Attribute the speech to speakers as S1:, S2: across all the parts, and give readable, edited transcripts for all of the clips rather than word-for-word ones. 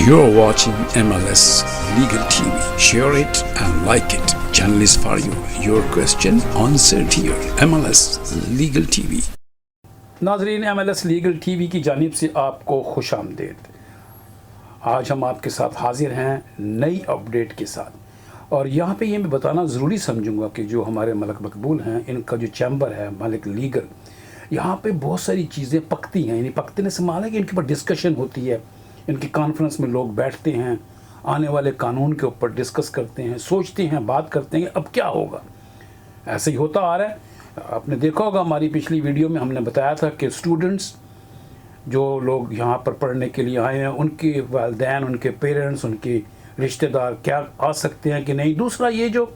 S1: You're watching MLS Legal TV. Share it and like it. Channel is for you. Your question answered here. MLS Legal TV.
S2: नाजरीन MLS legal TV की जानिब से आपको खुशामदीद। आज हम आपके साथ हाजिर हैं नई अपडेट के साथ, और यहाँ पे ये मैं बताना ज़रूरी समझूंगा कि जो हमारे मलिक मकबूल हैं, इनका जो चैम्बर है मलिक लीगल, यहाँ पे बहुत सारी चीज़ें पकती हैं। यानी पकने से माना कि इनके ऊपर डिस्कशन होती है, इनकी कॉन्फ्रेंस में लोग बैठते हैं, आने वाले कानून के ऊपर डिस्कस करते हैं, सोचते हैं, बात करते हैं अब क्या होगा। ऐसे ही होता आ रहा है। आपने देखा होगा हमारी पिछली वीडियो में हमने बताया था कि स्टूडेंट्स जो लोग यहाँ पर पढ़ने के लिए आए हैं, उनके वालिदैन, उनके पेरेंट्स, उनके रिश्तेदार क्या आ सकते हैं कि नहीं। दूसरा ये जो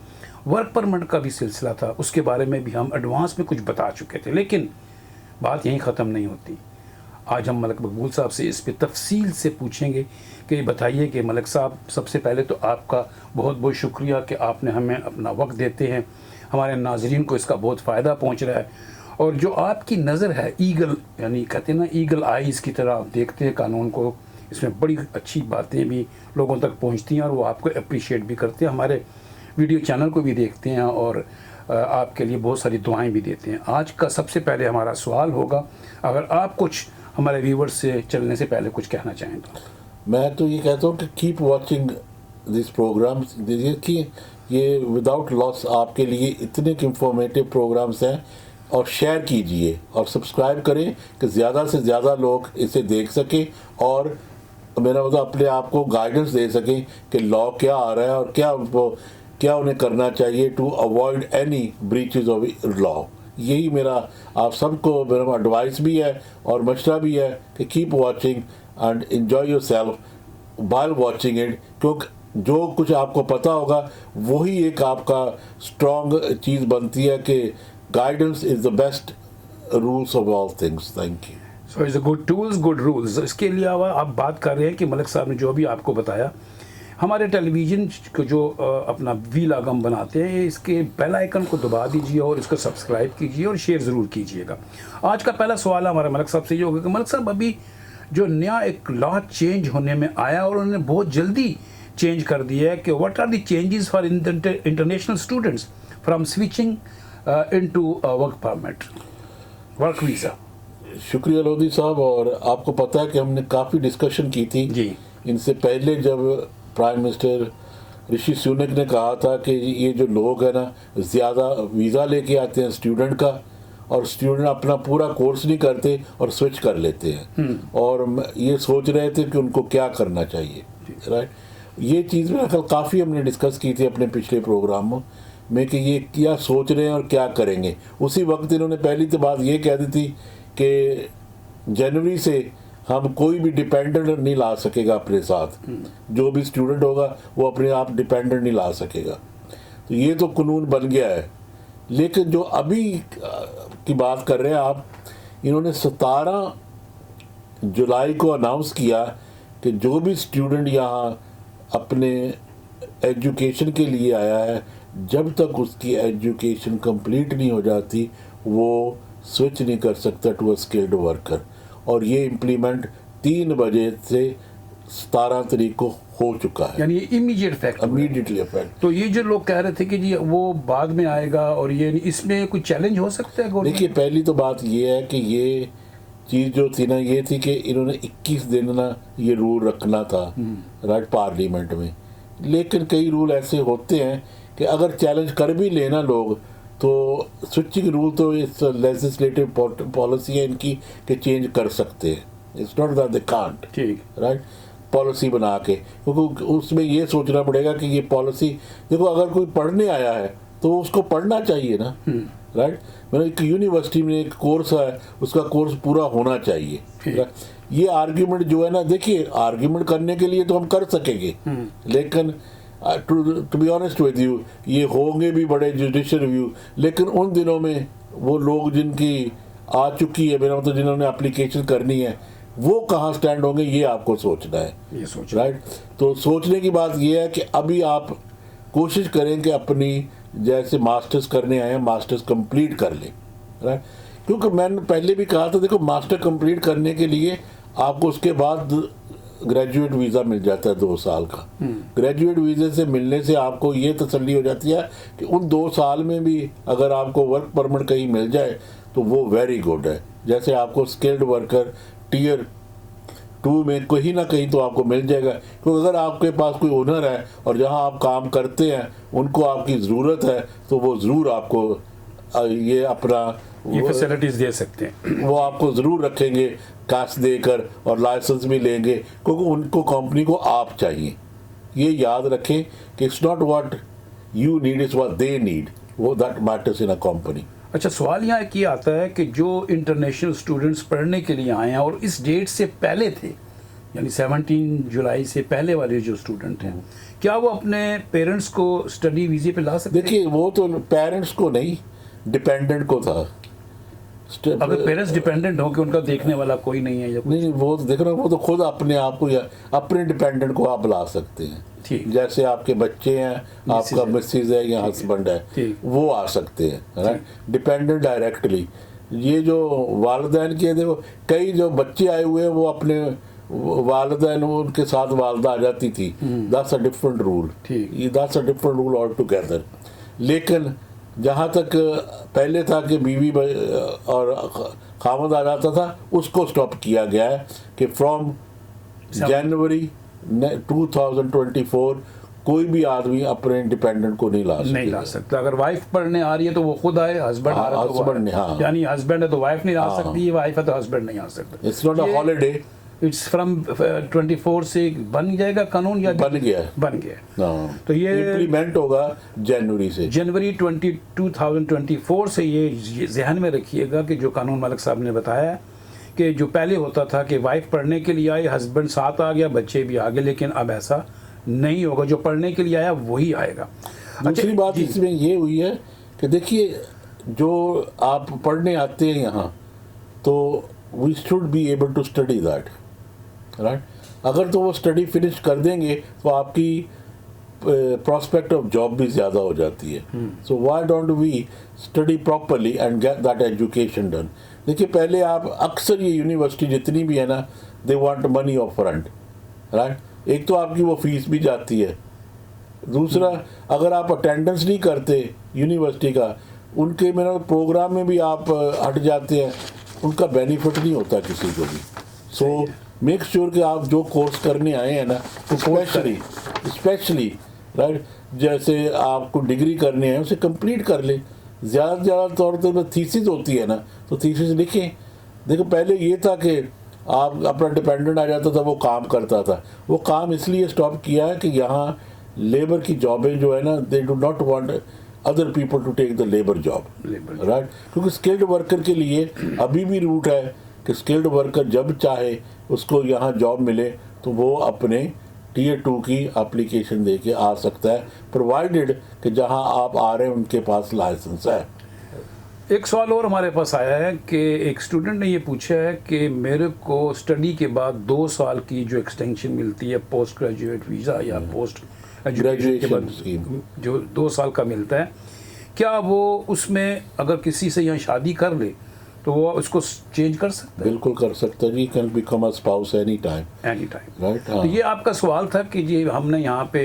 S2: वर्क परमिट का भी सिलसिला था, उसके बारे में भी हम एडवांस में कुछ बता चुके थे, लेकिन बात यहीं ख़त्म नहीं होती। आज हम मलिक मकबूल साहब से इस पे तफसील से पूछेंगे कि बताइए कि मलिक साहब, सबसे पहले तो आपका बहुत बहुत शुक्रिया कि आपने हमें अपना वक्त देते हैं। हमारे नाजरीन को इसका बहुत फ़ायदा पहुंच रहा है, और जो आपकी नज़र है ईगल, यानी कहते हैं ना ईगल आइज़ की तरह देखते हैं कानून को, इसमें बड़ी अच्छी बातें भी लोगों तक पहुंचती हैं और वो आपको अप्रिशिएट भी करते हैं, हमारे वीडियो चैनल को भी देखते हैं और आपके लिए बहुत सारी दुआएं भी देते हैं। आज का सबसे पहले हमारा सवाल होगा, अगर आप कुछ हमारे व्यूवर्स से चलने से पहले कुछ कहना चाहें तो।
S3: मैं तो ये कहता हूँ कि कीप वॉचिंग दिस प्रोग्राम्स, देखिए कि ये विदाउट लॉस आपके लिए इतने इंफॉर्मेटिव प्रोग्राम्स हैं, और शेयर कीजिए और सब्सक्राइब करें कि ज़्यादा से ज़्यादा लोग इसे देख सकें और मेरा मतलब अपने आप को गाइडेंस दे सकें कि लॉ क्या आ रहा है और क्या उन्हें करना चाहिए to avoid any breaches of law. यही मेरा आप सबको मेरा एडवाइस भी है और मशवरा भी है कि keep watching and enjoy yourself while watching it, क्योंकि जो कुछ आपको पता होगा वही एक आपका स्ट्रॉन्ग चीज़ बनती है कि guidance is the best rules of all things. Thank you.
S2: So is good tools good rules. इसके अलावा आप बात कर रहे हैं कि मलिक साहब ने जो भी आपको बताया, हमारे टेलीविज़न को जो अपना वी लागम बनाते हैं, इसके बेल आइकन को दबा दीजिए और इसको सब्सक्राइब कीजिए और शेयर ज़रूर कीजिएगा। आज का पहला सवाल हमारे मलिक साहब से ये होगा कि मलिक साहब, अभी जो नया एक लॉ चेंज होने में आया और उन्होंने बहुत जल्दी चेंज कर दिया है कि what are the changes for international students from switching into work permit, work visa.
S3: शुक्रिया लोधी साहब, और आपको पता है कि हमने काफ़ी डिस्कशन की थी
S2: जी
S3: इनसे पहले, जब प्राइम मिनिस्टर ऋषि सुनक ने कहा था कि ये जो लोग हैं ना ज़्यादा वीज़ा लेके आते हैं स्टूडेंट का, और स्टूडेंट अपना पूरा कोर्स नहीं करते और स्विच कर लेते हैं, और ये सोच रहे थे कि उनको क्या करना चाहिए। राइट, ये चीज़ मेरा ख्याल काफ़ी हमने डिस्कस की थी अपने पिछले प्रोग्रामों में कि ये क्या सोच रहे हैं और क्या करेंगे। उसी वक्त इन्होंने पहली तो बात ये कह दी थी कि जनवरी से हम कोई भी डिपेंडेंट नहीं ला सकेगा अपने साथ, जो भी स्टूडेंट होगा वो अपने आप डिपेंडेंट नहीं ला सकेगा। तो ये तो कानून बन गया है, लेकिन जो अभी की बात कर रहे हैं आप, इन्होंने 17 जुलाई को अनाउंस किया कि जो भी स्टूडेंट यहाँ अपने एजुकेशन के लिए आया है, जब तक उसकी एजुकेशन कंप्लीट नहीं हो जाती वो स्विच नहीं कर सकता टू अ स्किल्ड वर्कर। और ये इम्प्लीमेंट 3 बजे से 17 तारीख को हो चुका है,
S2: यानी इमीडिएट इफेक्ट,
S3: इमीडिएटली इफेक्ट।
S2: तो ये जो लोग कह रहे थे कि जी वो बाद में आएगा, और ये इसमें कोई चैलेंज हो सकता है?
S3: देखिए, पहली तो बात ये है कि ये चीज़ जो थी ना, ये थी कि इन्होंने 21 दिन ना ये रूल रखना था राइट पार्लियामेंट में, लेकिन कई रूल ऐसे होते हैं कि अगर चैलेंज कर भी लेना लोग, तो स्विचिंग रूल तो इस लेजिस्लेटिव पॉलिसी है इनकी कि चेंज कर सकते हैं। It's not that they can't, ठीक राइट, पॉलिसी बना के, क्योंकि उसमें ये सोचना पड़ेगा कि ये पॉलिसी, देखो अगर कोई पढ़ने आया है तो उसको पढ़ना चाहिए ना, राइट। मैंने एक यूनिवर्सिटी में एक कोर्स है, उसका कोर्स पूरा होना चाहिए। ये आर्ग्यूमेंट जो है ना, देखिए आर्ग्यूमेंट करने के लिए तो हम कर सकेंगे, लेकिन to be honest with you, ये होंगे भी बड़े जुडिशियल रिव्यू, लेकिन उन दिनों में वो लोग जिनकी आ चुकी है, मेरा मतलब जिन्होंने एप्लीकेशन करनी है, वो कहाँ स्टैंड होंगे ये आपको सोचना है, ये सोच राइट। तो सोचने की बात ये है कि अभी आप कोशिश करें कि अपनी जैसे मास्टर्स करने आए हैं मास्टर्स कंप्लीट कर लें, राइट। क्योंकि मैंने पहले भी कहा था, देखो मास्टर कंप्लीट करने के लिए आपको उसके बाद ग्रेजुएट वीज़ा मिल जाता है 2 साल का। ग्रेजुएट वीज़े से मिलने से आपको ये तसल्ली हो जाती है कि उन 2 साल में भी अगर आपको वर्क परमिट कहीं मिल जाए तो वो वेरी गुड है। जैसे आपको स्किल्ड वर्कर टीयर 2 में कहीं ना कहीं तो आपको मिल जाएगा, क्योंकि अगर आपके पास कोई ओनर है और जहां आप काम करते हैं उनको आपकी ज़रूरत है तो वो ज़रूर आपको ये अपना
S2: ये फैसिलिटीज दे सकते हैं,
S3: वो आपको ज़रूर रखेंगे कैश देकर और लाइसेंस भी लेंगे, क्योंकि उनको कंपनी को आप चाहिए। ये याद रखें कि it's not what you need, it's what they need, वो that matters in a company.
S2: अच्छा, सवाल यहाँ की आता है कि जो इंटरनेशनल स्टूडेंट्स पढ़ने के लिए आए हैं और इस डेट से पहले थे, यानी 17 जुलाई से पहले वाले जो स्टूडेंट हैं, क्या वो अपने पेरेंट्स को स्टडी वीज़े पे ला सकते हैं?
S3: देखिए, वो तो पेरेंट्स को नहीं, डिपेंडेंट को था।
S2: अगर पेरेंट्स डिपेंडेंट हो कि उनका देखने वाला कोई नहीं है या कुछ?
S3: नहीं, वो देख रहा, वो तो खुद अपने आप को या अपने डिपेंडेंट को आप ला सकते हैं।
S2: ठीक।
S3: जैसे आपके बच्चे हैं, आपका मिसेज है या हस्बैंड है, वो आ सकते हैं, राइट, डिपेंडेंट डायरेक्टली। ये जो वालिदैन के, देखो कई जो बच्चे आए हुए हैं वो अपने वालिदैन उनके साथ वालदा आ जाती थी, that's a different rule, that's a different rule all together. लेकिन जहाँ तक पहले था कि बीवी और खामद आ जाता था, उसको स्टॉप किया गया है कि फ्रॉम जनवरी 2024 कोई भी आदमी अपने डिपेंडेंट को नहीं ला
S2: सकता। अगर वाइफ पढ़ने आ रही है तो वो खुद आए, हस्बैंड आ रहा है तो
S3: हस्बैंड, हाँ,
S2: यानी हस्बैंड है तो वाइफ नहीं ला सकती है, वाइफ है तो हस्बैंड नहीं आ सकता।
S3: It's not a holiday,
S2: it's from 24 से बन जाएगा कानून या
S3: बन गया।
S2: तो ये
S3: इम्प्लीमेंट होगा जनवरी से,
S2: जनवरी 2024 से। ये जहन में रखिएगा कि जो कानून मालिक साहब ने बताया कि जो पहले होता था कि वाइफ पढ़ने के लिए आई, हस्बैंड साथ आ गया, बच्चे भी आ गए, लेकिन अब ऐसा नहीं होगा। जो पढ़ने के लिए आया वही आएगा।
S3: दूसरी बात इसमें ये हुई है कि देखिए, जो आप पढ़ने आते हैं यहाँ, तो we should be able to study that, right. अगर तो वो स्टडी फिनिश कर देंगे तो आपकी प्रॉस्पेक्ट ऑफ जॉब भी ज़्यादा हो जाती है। So why don't we study properly and get that education done. देखिए, पहले आप अक्सर ये यूनिवर्सिटी जितनी भी है ना, they want money of front, right. एक तो आपकी वो फीस भी जाती है, दूसरा अगर आप अटेंडेंस नहीं करते यूनिवर्सिटी का, उनके मेरा प्रोग्राम में भी आप हट जाते हैं, उनका बेनिफिट नहीं होता किसी को भी। सो मेक श्योर कि आप जो कोर्स करने आए हैं ना, स्पेशली राइट, जैसे आपको डिग्री करनी है उसे कंप्लीट कर ले। ज़्यादा तौर पर थीसिस होती है ना, तो थीसिस लिखें। देखो, पहले ये था कि आप अपना डिपेंडेंट आ जाता था, वो काम करता था। वो काम इसलिए स्टॉप किया है कि यहाँ लेबर की जॉबें जो है ना, they do not want other people to take the labour job, right. क्योंकि स्किल्ड वर्कर के लिए अभी भी रूट है कि स्किल्ड वर्कर जब चाहे उसको यहाँ जॉब मिले तो वो अपने टीयर 2 की एप्लीकेशन दे के आ सकता है, प्रोवाइडेड कि जहाँ आप आ रहे हैं उनके पास लाइसेंस है।
S2: एक सवाल और हमारे पास आया है कि एक स्टूडेंट ने ये पूछा है कि मेरे को स्टडी के बाद 2 साल की जो एक्सटेंशन मिलती है पोस्ट ग्रेजुएट वीज़ा या पोस्ट एजुकेशन के बाद जो 2 साल का मिलता है, क्या वो उसमें अगर किसी से यहाँ शादी कर ले तो वो उसको चेंज कर सकता है?
S3: बिल्कुल कर सकता है जी, can become a spouse any time, right.
S2: तो ये आपका सवाल था कि जी हमने यहाँ पे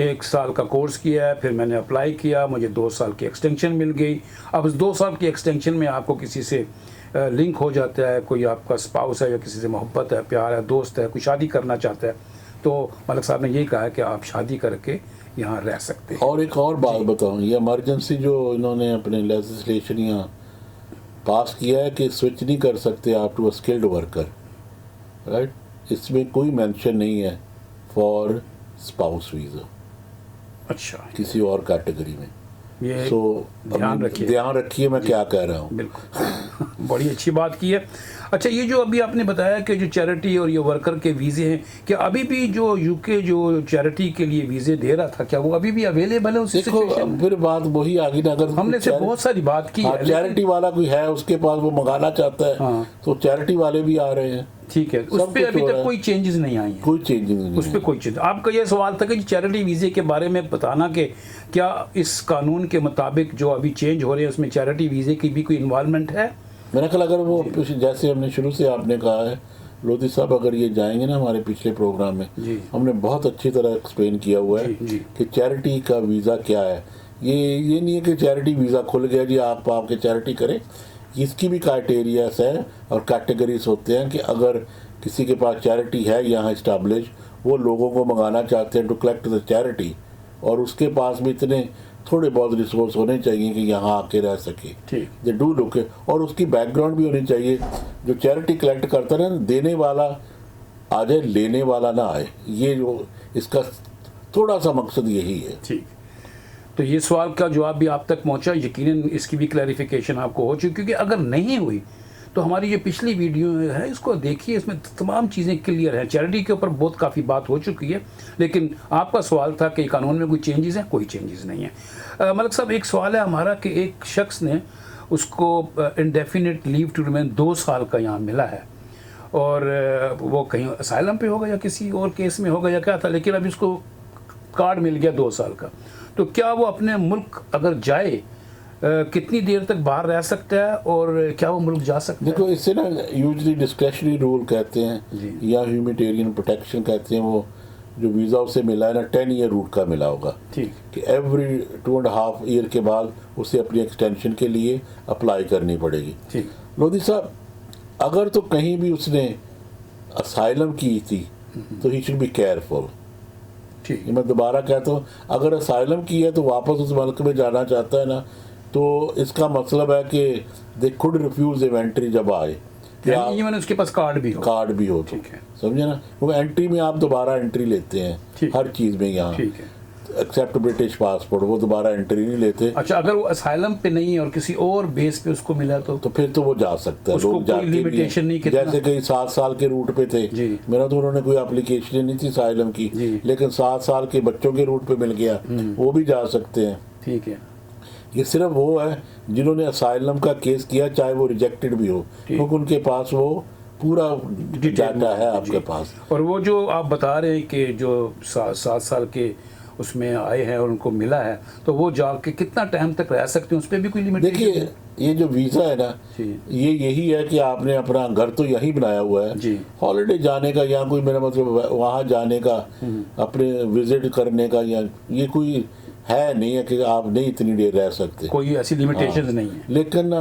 S2: 1 साल का कोर्स किया है, फिर मैंने अप्लाई किया, मुझे 2 साल की एक्सटेंशन मिल गई। अब इस 2 साल की एक्सटेंशन में आपको किसी से लिंक हो जाता है, कोई आपका स्पाउस है या किसी से मोहब्बत है, प्यार है, दोस्त है, कोई शादी करना चाहता है, तो मलिक साहब ने यही कहा है कि आप शादी करके यहाँ रह सकते हैं।
S3: और एक और बात बताऊँ, ये इमरजेंसी जो इन्होंने अपने लेजिस्लेशन यहाँ पास किया है कि स्विच नहीं कर सकते आप to a skilled worker, right. इसमें कोई मेंशन नहीं है फॉर स्पाउस वीज़ा,
S2: अच्छा,
S3: किसी और कैटेगरी में।
S2: ये
S3: ध्यान रखिए मैं क्या कह रहा हूँ।
S2: बिल्कुल बड़ी अच्छी बात की है। अच्छा, ये जो अभी आपने बताया कि जो चैरिटी और ये वर्कर के वीज़े हैं, क्या अभी भी जो यूके जो चैरिटी के लिए वीज़े दे रहा था, क्या वो अभी भी अवेलेबल है?
S3: देखो, फिर बात वही आ गई ना, अगर
S2: हमने से बहुत सारी बात की है,
S3: चैरिटी वाला कोई है उसके पास, वो मंगाना चाहता है, तो चैरिटी वाले भी आ रहे हैं,
S2: ठीक है। उस पर अभी तक कोई चेंजेस नहीं आई है,
S3: कोई चेंजेस नहीं,
S2: उस पर कोई चेंज। आपका ये सवाल था कि चैरिटी वीज़े के बारे में बताना कि क्या इस कानून के मुताबिक जो अभी चेंज हो रहे हैं उसमें चैरिटी वीज़े की भी कोई इन्वॉल्वमेंट है?
S3: मेरा ख्याल अगर वो जैसे हमने शुरू से आपने कहा है लोधी साहब अगर ये जाएंगे ना हमारे पिछले प्रोग्राम में,
S2: जी।
S3: हमने बहुत अच्छी तरह एक्सप्लेन किया हुआ है
S2: जी।
S3: कि चैरिटी का वीज़ा क्या है। ये नहीं है कि चैरिटी वीज़ा खुल गया जी आप आपके चैरिटी करें। इसकी भी क्राइटेरियाज है और कैटेगरीज होते हैं कि अगर किसी के पास चैरिटी है यहाँ इस्टेब्लिश, वो लोगों को मंगाना चाहते हैं टू कलेक्ट द चैरिटी, और उसके पास भी इतने थोड़े बहुत रिसोर्स होने चाहिए कि यहाँ आके रह सके।
S2: ठीक।
S3: दे डू लुक, और उसकी बैकग्राउंड भी होनी चाहिए। जो चैरिटी कलेक्ट करता है ना, देने वाला आ जाए, लेने वाला ना आए। ये जो इसका थोड़ा सा मकसद यही है।
S2: ठीक। तो ये सवाल का जवाब भी आप तक पहुंचा, यकीनन इसकी भी क्लैरिफिकेशन आपको हो चुकी, क्योंकि अगर नहीं हुई तो हमारी जो पिछली वीडियो है इसको देखिए, इसमें तमाम चीज़ें क्लियर हैं। चैरिटी के ऊपर बहुत काफ़ी बात हो चुकी है, लेकिन आपका सवाल था कि कानून में कोई चेंजेस हैं, कोई चेंजेस नहीं है। मलिक साहब, एक सवाल है हमारा कि एक शख्स ने उसको इंडेफिनिट लीव टू रिमेन 2 साल का यहाँ मिला है, और वो कहीं असाइलम पे होगा या किसी और केस में होगा या क्या था, लेकिन अभी उसको कार्ड मिल गया 2 साल का। तो क्या वो अपने मुल्क अगर जाए कितनी देर तक बाहर रह सकता है, और क्या वो मुल्क जा सकता है?
S3: देखो, इससे ना यूजली डिस्क्रेशनरी रूल कहते हैं या ह्यूमैनिटेरियन प्रोटेक्शन कहते हैं। वो जो वीज़ा उसे मिला है ना 10 ईयर रूट का मिला होगा।
S2: ठीक।
S3: कि एवरी 2.5 ईयर के बाद उसे अपनी एक्सटेंशन के लिए अप्लाई करनी पड़ेगी।
S2: ठीक।
S3: लोधी साहब, अगर तो कहीं भी उसने असाइलम की थी तो ही शुड बी केयरफुल।
S2: ठीक।
S3: मैं दोबारा कहता हूँ, अगर असाइलम की है तो वापस उस मुल्क में जाना चाहता है ना, तो इसका मतलब है कि दे कुड रिफ्यूज एंट्री जब आए,
S2: इवन उसके पास कार्ड भी हो।
S3: कार्ड भी हो तो,
S2: ठीक है।
S3: समझे ना। वो एंट्री में आप दोबारा एंट्री लेते हैं
S2: ठीक।
S3: हर चीज़ में यहाँ,
S2: ठीक है।
S3: एक्सेप्ट ब्रिटिश पासपोर्ट, वो दोबारा एंट्री नहीं लेते।
S2: अच्छा, अगर वो असाइलम पे नहीं है और किसी और बेस पे उसको मिला तो
S3: फिर तो वो जा सकता है।
S2: उसको
S3: लोग
S2: कोई
S3: जाके
S2: लिमिटेशन नहीं, कितना?
S3: जैसे कई 7 साल के रूट पे थे,
S2: जी।
S3: मेरा तो उन्होंने कोई एप्लीकेशन नहीं थी असाइलम की,
S2: जी।
S3: लेकिन 7 साल के बच्चों के रूट पे मिल गया, वो भी जा सकते हैं।
S2: ठीक है।
S3: ये सिर्फ वो है जिन्होंने असाइलम का केस किया, चाहे वो रिजेक्टेड भी हो, क्योंकि उनके पास वो पूरा डाटा है आपके पास।
S2: और वो जो आप बता रहे हैं कि जो 7 साल के उसमें आए हैं और उनको मिला है, तो वो जाके कितना टाइम तक रह सकते हैं, उस पर भी कोई लिमिटेशन?
S3: देखिए, ये जो वीज़ा है ना, ये यही है कि आपने अपना घर तो यहीं बनाया हुआ है
S2: जी।
S3: हॉलिडे जाने का, या कोई मेरा मतलब वहाँ जाने का, अपने विजिट करने का, या ये कोई है नहीं है कि आप नहीं इतनी देर रह सकते,
S2: कोई ऐसी लिमिटेशन नहीं है।
S3: लेकिन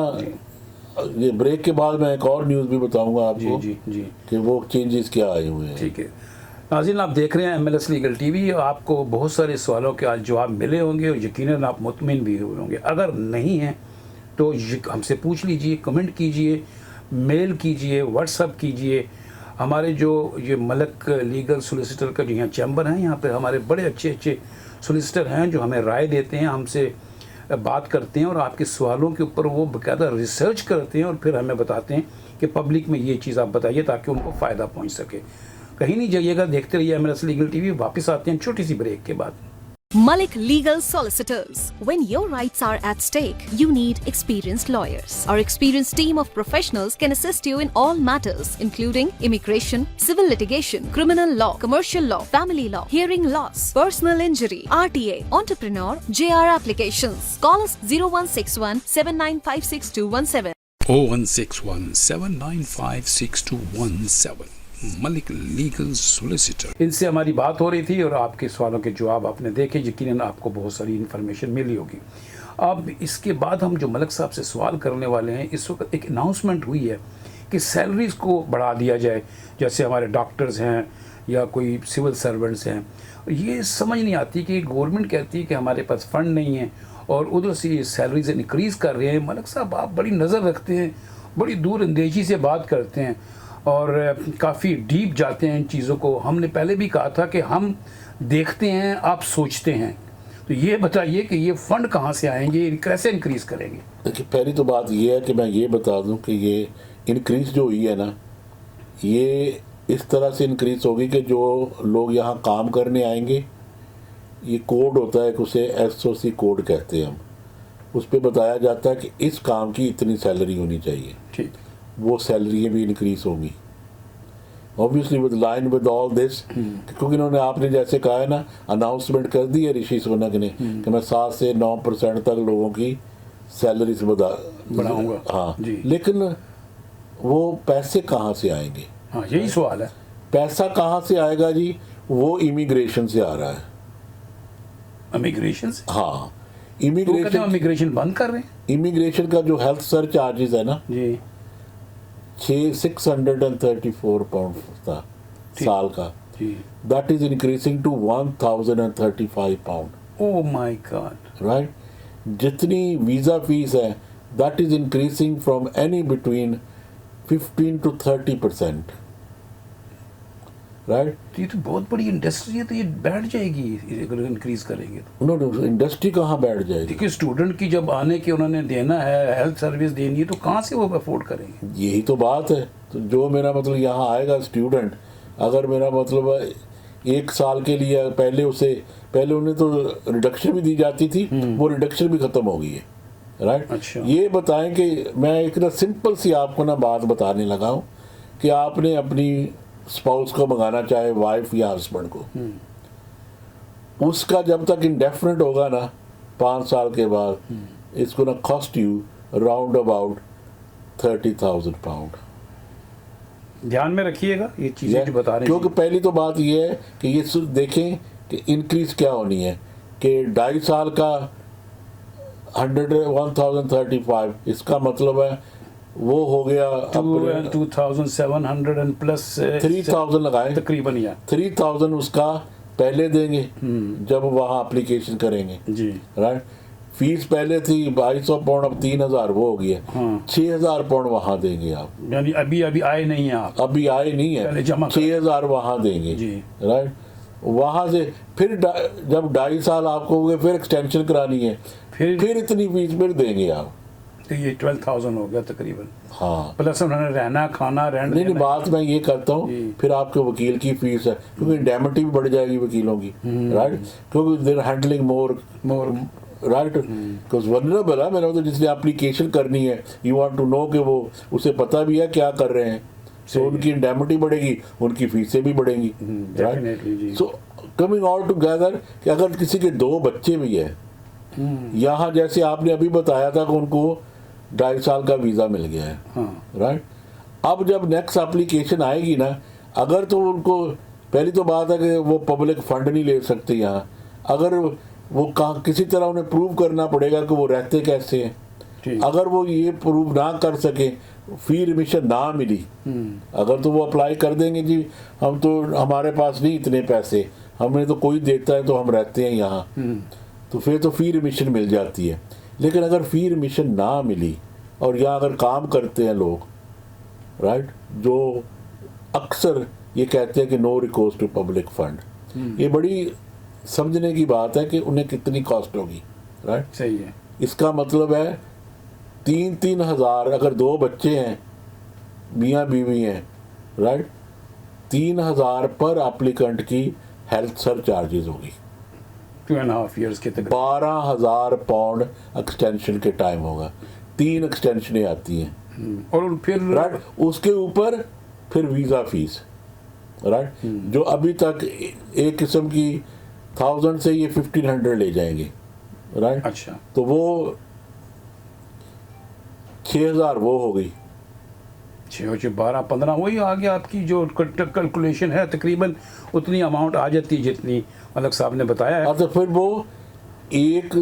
S3: ये ब्रेक के बाद मैं एक और न्यूज़ भी बताऊंगा आपको।
S2: जी जी जी।
S3: कि वो चेंजेस क्या आए हुए हैं।
S2: ठीक है। नाज़रीन, आप देख रहे हैं MLS लीगल टीवी। आपको बहुत सारे सवालों के आज जवाब मिले होंगे और यकीनन आप मुतमिन भी हुए होंगे। अगर नहीं हैं तो हमसे पूछ लीजिए, कमेंट कीजिए, मेल कीजिए, व्हाट्सअप कीजिए। हमारे जो ये मलक लीगल सोलिसिटर का जो यहाँ चैम्बर है, यहाँ पे हमारे बड़े अच्छे अच्छे सोलिसिटर हैं जो हमें राय देते हैं, हमसे बात करते हैं और आपके सवालों के ऊपर वो बाकायदा रिसर्च करते हैं और फिर हमें बताते हैं कि पब्लिक में ये चीज़ आप बताइए ताकि उनको फ़ायदा पहुंच सके। कहीं नहीं जाइएगा, देखते रहिए MLS लीगल टीवी। वापस आते हैं छोटी सी ब्रेक के बाद।
S4: Malik Legal Solicitors. When your rights are at stake, you need experienced lawyers. Our experienced team of professionals can assist you in all matters, including immigration, civil litigation, criminal law, commercial law, family law, hearing loss, personal injury, RTA, entrepreneur, JR applications. Call us 0161 7956
S1: 0161 795 6217 Malik legal solicitor.
S2: इनसे हमारी बात हो रही थी और आपके सवालों के जवाब आपने देखे। यकीनन आपको बहुत सारी इन्फॉर्मेशन मिली होगी। अब इसके बाद हम जो मलिक साहब से सवाल करने वाले हैं, इस वक्त एक अनाउंसमेंट हुई है कि सैलरीज़ को बढ़ा दिया जाए। जैसे हमारे डॉक्टर्स हैं या कोई सिविल सर्वेंट्स हैं, ये समझ नहीं आती कि गवर्नमेंट कहती है कि हमारे पास फ़ंड नहीं है और उधर से ये सैलरीज इंक्रीज़ कर रहे हैं। मलिक साहब, आप बड़ी नज़र रखते हैं, बड़ी दूर अंदेशी से बात करते हैं और काफ़ी डीप जाते हैं इन चीज़ों को। हमने पहले भी कहा था कि हम देखते हैं, आप सोचते हैं। तो ये बताइए कि ये फ़ंड कहाँ से आएंगे, कैसे इंक्रीज़ करेंगे?
S3: देखिए, पहली तो बात ये है कि मैं ये बता दूं कि ये इंक्रीज़ जो हुई है ना, ये इस तरह से इंक्रीज़ होगी कि जो लोग यहाँ काम करने आएंगे, ये कोड होता है कि उसे SOC कोड कहते हैं हम, उस पर बताया जाता है कि इस काम की इतनी सैलरी होनी चाहिए।
S2: ठीक।
S3: वो सैलरी भी इंक्रीज होगी obviously with line with all this, क्योंकि इन्होंने आपने जैसे कहा है ना, अनाउंसमेंट कर दी है ऋषि सुनक ने कि मैं 7 से 9% तक लोगों की सैलरीज बढ़ाऊंगा। हाँ जी। लेकिन वो पैसे कहाँ से आएंगे?
S2: हाँ, यही सवाल है।
S3: पैसा कहाँ से आएगा जी? वो इमिग्रेशन से आ रहा है।
S2: इमिग्रेशन से?
S3: हाँ,
S2: तो कहते हैं
S3: इमिग्रेशन
S2: इमिग्रेशन बंद कर रहे हैं
S3: इमिग्रेशन का जो हेल्थ सर्च चार्जेस है ना,
S2: जी।
S3: 634 पाउंड था साल का,
S2: जी।
S3: That is increasing to 1035 pound.
S2: Oh my god.
S3: Right, जितनी वीज़ा फीस है that is increasing from any between 15 to 30%। Right,
S2: तो ये तो बहुत बड़ी इंडस्ट्री है, तो ये बैठ जाएगी अगर इंक्रीज करेंगे तो।
S3: नो नो, इंडस्ट्री कहाँ बैठ जाएगी?
S2: देखिए स्टूडेंट की जब आने के उन्होंने देना है, हेल्थ सर्विस देनी है, तो कहाँ से वो अफोर्ड करेंगे?
S3: यही तो बात है। तो जो मेरा मतलब यहाँ आएगा स्टूडेंट, अगर मेरा मतलब 1 साल के लिए पहले उन्हें तो रिडक्शन भी दी जाती थी, वो रिडक्शन भी खत्म हो गई है। राइट।
S2: अच्छा।
S3: ये बताएं कि मैं एक ना सिंपल सी आपको ना बात बताने लगा हूँ कि आपने अपनी स्पाउस को मंगाना, चाहे वाइफ या हस्बैंड को, उसका जब तक इंडेफिनिट होगा ना 5 साल के बाद, इसको ना cost you round about 30,000 pound.
S2: ध्यान में रखिएगा ये चीजें जो बता रहे हैं।
S3: क्योंकि पहली तो बात ये है कि ये देखें कि इंक्रीज क्या होनी है कि 2.5 साल का 1035, इसका मतलब है वो हो गया
S2: 2700 एंड प्लस
S3: 3000 लगाएं,
S2: तकरीबन या
S3: 3000 उसका पहले देंगे जब वहाँ एप्लीकेशन करेंगे।
S2: जी।
S3: राइट, फीस पहले थी 2200 पाउंड, अब 3000 वो हो गया। 6000 पाउंड वहाँ देंगे आप,
S2: यानी अभी आए नहीं हैं आप,
S3: अभी आए नहीं
S2: पहले
S3: है,
S2: जमा
S3: 6000 वहाँ देंगे
S2: जी।
S3: राइट, वहाँ से फिर जब 2.5 साल आपको हो गए, फिर एक्सटेंशन करानी है, फिर इतनी फीस फिर देंगे आप,
S2: तो ये 12,000 हो गया तकरीबन।
S3: हाँ,
S2: प्लस उन्होंने रहना खाना रेंट
S3: नहीं बात मैं ये करता हूँ, फिर आपके वकील की फीस है, क्योंकि इंडेमिनिटी भी बढ़ जाएगी वकीलों की। राइट, क्योंकि there handling more right, because vulnerable है। मैंने तो जिसने एप्लीकेशन करनी है, यू वांट टू नो कि वो उसे पता भी है क्या कर रहे हैं, सो उनकी इंडेमिनिटी बढ़ेगी, उनकी फीसें भी बढ़ेंगी। Right, so coming all together कि अगर किसी के 2 बच्चे भी है, यहाँ जैसे आपने अभी बताया था कि उनको 2.5 साल का वीज़ा मिल गया है। राइट, अब जब नेक्स्ट एप्लीकेशन आएगी ना, अगर तो उनको पहली तो बात है कि वो पब्लिक फंड नहीं ले सकते यहाँ, अगर वो किसी तरह उन्हें प्रूव करना पड़ेगा कि वो रहते कैसे हैं। अगर वो ये प्रूव ना कर सके, फी रिमिशन ना मिली, अगर तो वो अप्लाई कर देंगे जी हम तो, हमारे पास नहीं इतने पैसे, हमें तो कोई देता है तो हम रहते हैं यहाँ, तो फिर तो फी रिमिशन मिल जाती है। लेकिन अगर फी रिमिशन ना मिली और यहाँ अगर काम करते हैं लोग, राइट, जो अक्सर ये कहते हैं कि no recourse to public fund, ये बड़ी समझने की बात है कि उन्हें कितनी कॉस्ट होगी। राइट,
S2: सही है।
S3: इसका मतलब है 3-3 हज़ार, अगर 2 बच्चे हैं, मियाँ बीवी हैं, राइट, 3,000 पर एप्लीकेंट की हेल्थ सर्च चार्जेस होगी।
S2: 2.5 years के तक
S3: 12,000 पाउंड एक्सटेंशन के टाइम होगा, 3 एक्सटेंशनें आती हैं।
S2: और फिर
S3: राइट, उसके ऊपर फिर वीज़ा फीस, राइट, जो अभी तक एक किस्म की 1000 से ये 1500 ले जाएंगे। राइट,
S2: अच्छा,
S3: तो वो 6000 वो हो गई,
S2: 6 12 15 वही आ गया। आपकी जो कैलकुलेशन है तकरीबन उतनी अमाउंट आ जाती है जितनी मलक साहब ने बताया है।
S3: और तो फिर वो एक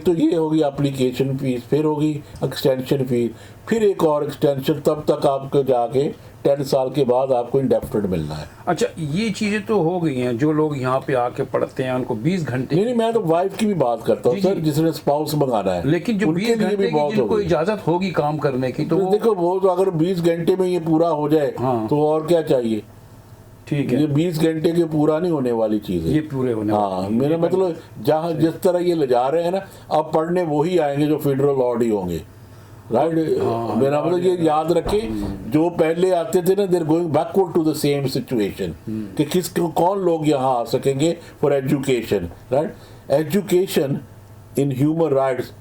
S3: तो ये होगी एप्लीकेशन फीस, फिर होगी एक्सटेंशन फीस, फिर एक और एक्सटेंशन, तब तक आपको जाके 10 साल के बाद आपको इंडेफिनिट मिलना है।
S2: अच्छा, ये चीज़ें तो हो गई हैं, जो लोग यहाँ पे आके पढ़ते हैं उनको 20 घंटे।
S3: नहीं, मैं तो वाइफ की भी बात करता हूँ सर, जिसने स्पाउस मंगाना है,
S2: लेकिन जो 20 घंटे की जिनको इजाज़त होगी काम करने की, तो
S3: देखो वो तो अगर 20 घंटे में ये पूरा हो जाए तो और क्या चाहिए।
S2: ठीक है,
S3: ये 20 घंटे के पूरा नहीं होने वाली चीज़ है,
S2: ये पूरे होने
S3: हाँ, मेरा मतलब जहाँ जिस तरह ये ले जा रहे हैं ना, अब पढ़ने वही आएंगे जो फेडरल ऑडी होंगे। राइट, मेरा मतलब ये याद रखें, जो पहले आते थे ना, there going backward to the same situation कि कौन लोग यहाँ आ सकेंगे for education. Right, education in human rights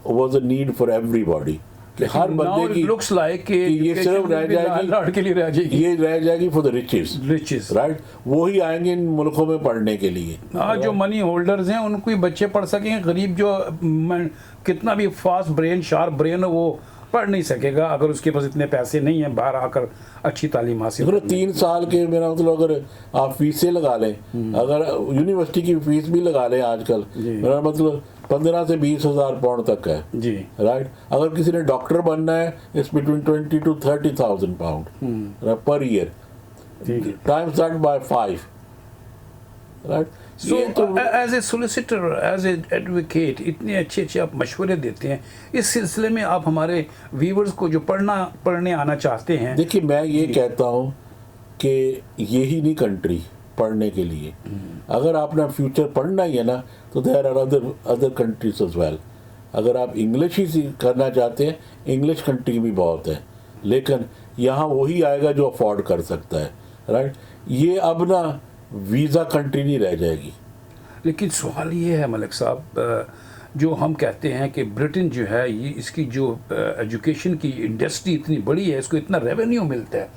S3: was a need for everybody, कि हर बंदे की
S2: लुक्स लाइक कि
S3: ये सिर्फ रह जाएगी,
S2: के लिए रह जाएगी,
S3: ये रह जाएगी फॉर द रिचेस। राइट, वो ही आएंगे इन मुल्कों में पढ़ने के लिए।
S2: जो मनी होल्डर्स हैं उनको ही बच्चे पढ़ सकेंगे, गरीब जो कितना भी फास्ट ब्रेन शार्प ब्रेन है वो पढ़ नहीं सकेगा अगर उसके पास इतने पैसे नहीं हैं बाहर आकर अच्छी तालीम हासिल
S3: देखो
S2: करने
S3: 3 साल के, मेरा मतलब अगर आप फीसें लगा लें, अगर यूनिवर्सिटी की फीस भी लगा लें आजकल, मेरा मतलब 15 से 20 हज़ार पाउंड तक है
S2: जी।
S3: राइट। अगर किसी ने डॉक्टर बनना है it's between 20 to 30,000 pound per year, times that by 5 right.
S2: So as a solicitor, as a advocate, इतने अच्छे अच्छे आप मशवरे देते हैं, इस सिलसिले में आप हमारे व्यूवर्स को जो पढ़ने आना चाहते हैं।
S3: देखिए मैं ये कहता हूँ कि यही नहीं कंट्री पढ़ने के लिए, अगर आपने फ्यूचर पढ़ना ही है ना तो there are other countries as well. अगर आप इंग्लिश ही करना चाहते हैं, इंग्लिश कंट्री भी बहुत है, लेकिन यहाँ वही आएगा जो अफोर्ड कर सकता है राइट। ये अब ना वीज़ा कंट्री नहीं रह जाएगी।
S2: लेकिन सवाल ये है मलिक साहब, जो हम कहते हैं कि ब्रिटेन जो है ये इसकी जो एजुकेशन की इंडस्ट्री इतनी बड़ी है, इसको इतना रेवेन्यू मिलता है,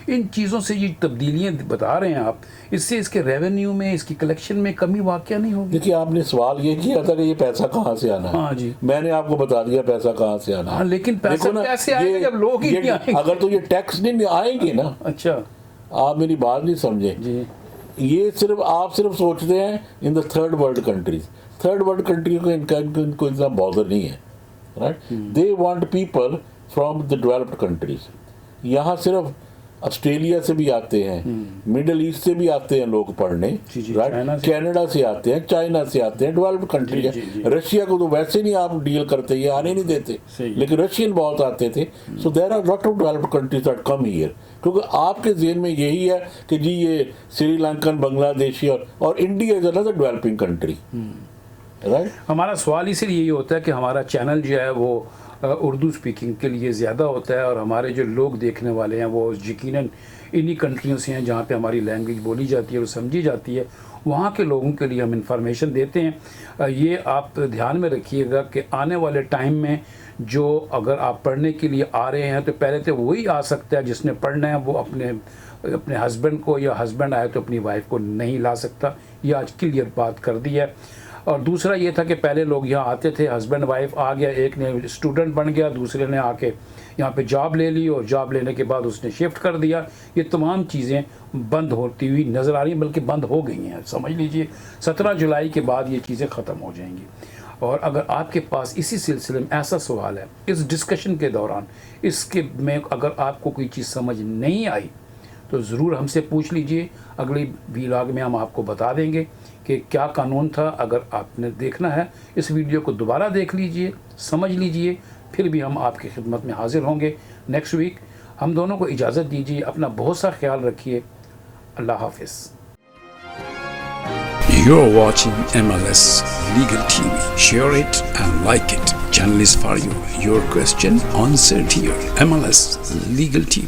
S2: इन चीज़ों से ये तब्दीलियाँ बता रहे हैं आप, इससे इसके रेवेन्यू में, इसकी कलेक्शन में कमी वाक़या नहीं होगी?
S3: देखिए आपने सवाल ये किया था कि ये पैसा कहाँ से आना है।
S2: हाँ जी,
S3: मैंने आपको बता दिया पैसा कहाँ से आना है।
S2: हाँ, लेकिन पैसा कैसे आएगा जब लोग ही नहीं आएंगे?
S3: अगर तो ये टैक्स नहीं आएंगे ना। अच्छा, आप मेरी बात नहीं समझे जी। ये आप सिर्फ सोचते हैं in the third world countries, third world country को इनको इतना बॉदर नहीं है right. They want people from the developed countries. यहाँ सिर्फ ऑस्ट्रेलिया से भी आते हैं, मिडल ईस्ट से भी आते हैं लोग पढ़ने राइट, कनाडा से आते हैं, चाइना से आते हैं, डेवलप्ड कंट्री है। रशिया को तो वैसे नहीं आप डील करते, ये आने नहीं देते, लेकिन रशियन बहुत आते थे। So there are lot of developed countries that come here, क्योंकि आपके ज़हन में यही है कि जी ये श्रीलंकन, बांग्लादेशी और India is another developing country right.
S2: हमारा सवाल इसीलिए यही होता है कि हमारा चैनल जो है वो उर्दू स्पीकिंग के लिए ज़्यादा होता है, और हमारे जो लोग देखने वाले हैं वो यकीनन इन्हीं कंट्रियों से हैं जहाँ पे हमारी लैंग्वेज बोली जाती है और समझी जाती है। वहाँ के लोगों के लिए हम इंफॉर्मेशन देते हैं। ये आप ध्यान में रखिएगा कि आने वाले टाइम में जो अगर आप पढ़ने के लिए आ रहे हैं तो पहले तो वही आ सकता है जिसने पढ़ना है, वो अपने हस्बैंड को, या हस्बैंड आए तो अपनी वाइफ को नहीं ला सकता। ये आज क्लियर बात कर दी है। और दूसरा ये था कि पहले लोग यहाँ आते थे, हस्बैंड वाइफ आ गया, एक ने स्टूडेंट बन गया, दूसरे ने आके यहाँ पे जॉब ले ली, और जॉब लेने के बाद उसने शिफ्ट कर दिया। ये तमाम चीज़ें बंद होती हुई नज़र आ रही हैं, बल्कि बंद हो गई हैं। समझ लीजिए 17 जुलाई के बाद ये चीज़ें ख़त्म हो जाएंगी। और अगर आपके पास इसी सिलसिले में ऐसा सवाल है, इस डिस्कशन के दौरान इसके में अगर आपको कोई चीज़ समझ नहीं आई तो ज़रूर हमसे पूछ लीजिए। अगली व्लॉग में हम आपको बता देंगे कि क्या कानून था। अगर आपने देखना है इस वीडियो को दोबारा देख लीजिए, समझ लीजिए, फिर भी हम आपकी खिदमत में हाजिर होंगे नेक्स्ट वीक। हम दोनों को इजाज़त दीजिए, अपना बहुत सा ख्याल रखिए। अल्लाह हाफिज़।
S1: You're watching MLS Legal TV. Share it and like it. Channel is for you. Your question answered here. MLS Legal TV.